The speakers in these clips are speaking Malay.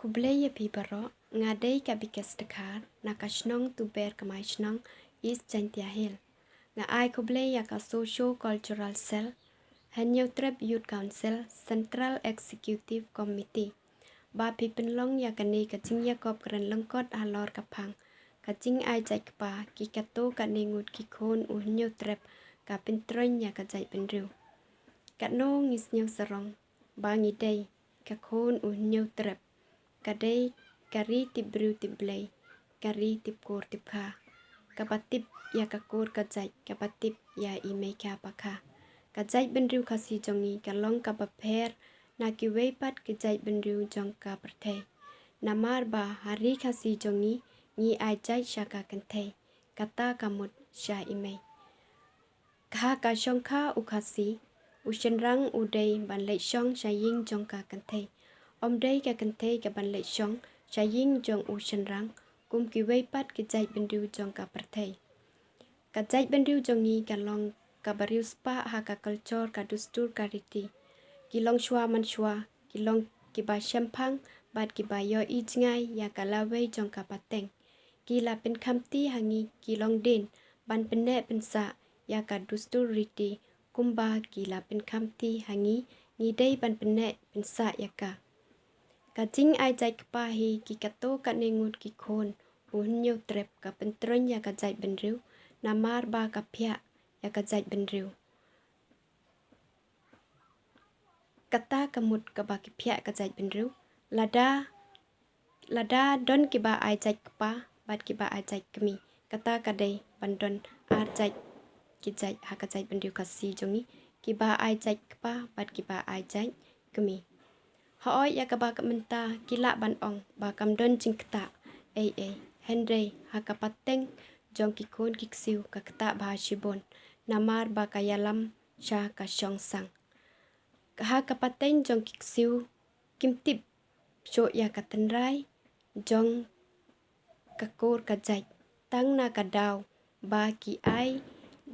Kubleya pibaro ngadai kabikas dekar nakashnong tu ber kamaishnong is jantiahil. Nga ai kubleya ka Socio Cultural Cell Hanyo Trep Youth Council Central Executive Committee. Ba pipinlong ya kani kacing Yakob keren lengkot halor kapang. Kacing ai jai kapa kikato kaningut kikon Hanyo Trep kapintroin ya kajai penriu. Katno ngisnyo serong ba ngidai kakon Hanyo Trep. Kadai kari tibriu tiblay, kari tipkur tipka. Kapatip ya kakur kajai, kapatip ya imay kapaka. Kajai benriu kasi jongi kalong kapaper na kiwaypat kajai benriu jong ka pertay. Namar ba hari kasi jongi ngi ajai syaka kentay. Kata kamut sya imay. Kaha kasyong ka ukasi, usyenrang uday banlay syong syaying jong ka kentay. Om day ka kentay ka banlay syong syaying jong usyenrang kum kiwaypat kajai benriu jong ka pertay. Kajai benriu jongi kalong kabariu spa haka culture ka dustur ka riti. Kilong shwa man shwa, kilong kiba syampang bat kiba yo ijngai ya kalaway jong ka pateng. Kila pen kamti hangi kilong din ban pene pensa ya ka dustur riti kumba kila pen kamti hangi ngidai ban pene pensa ya ka. Kacing ai jai kepahi kikato kaningut kikon Hanyo Trep ka pentron ya kajai benriu namar ba kapya ya kajai benriu. Kata kamut ka ba kipya kajai benriu lada don kiba ai jai kepa bat kiba ai jai kemi. Kata kadai bandon ar jai kijai ha kajai benriu kasi jongi kiba ai jai kepa bat kiba ai jai kemi. Hoi ya kaba menta kila ban ong ba kamdon jingkta Henry hakapateng jong kikon kiksiu kakta bahashibon namar ba kayalam sya kasyong sang. Hakapateng jong kiksiu kimtip syo ya katenrai jong kakur kajai tang na kadaw ba ki ai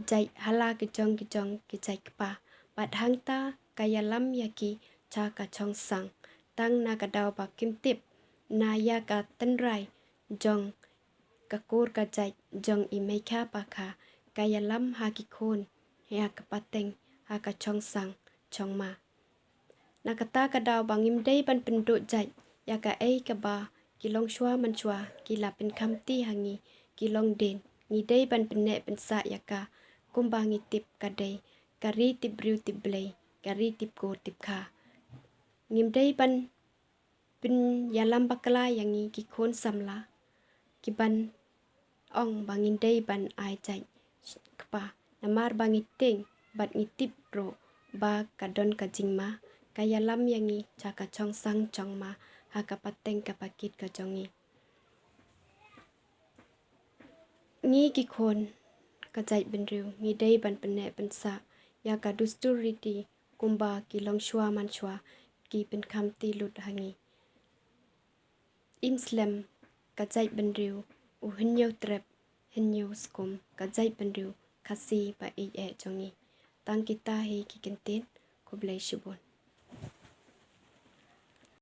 jai hala kijong kijai kepa bat hangta kayalam yaki cha kachong sang tang na kadaw ba kimtip na ya ka tenrai jong kakur kajai jong imay ka paka kayalam hakikon ya kapateng ha kachong sang chong ma. Nakata kadaw bangim day ban penduk jai ya ka ay kaba kilong shwa man shwa kila pen kamti hangi kilong din ngidai ban pene pensa ya ka kumba ngitip kadai kari tibriu tiblay kari tipkur tipka. Ngimday ban pin yalam bakla yangi kikon samla kiban ong banginday ban ai jai kepa namar bangiting bat ngitip ro ba kadon kajingma kayalam yangi caka chong sang chong ma hakapateng kapakit kajongi. Ngi kikon kajai benriu ngidai ban pene pensa ya ka dustur riti kumba kilong shwa man shwa ki pen kamti lut hangi. Imslem kajai benriu Hanyo Trep Hanyo skum kajai benriu kasi ba jongi. Tang kita hi kikentin kublay shibon.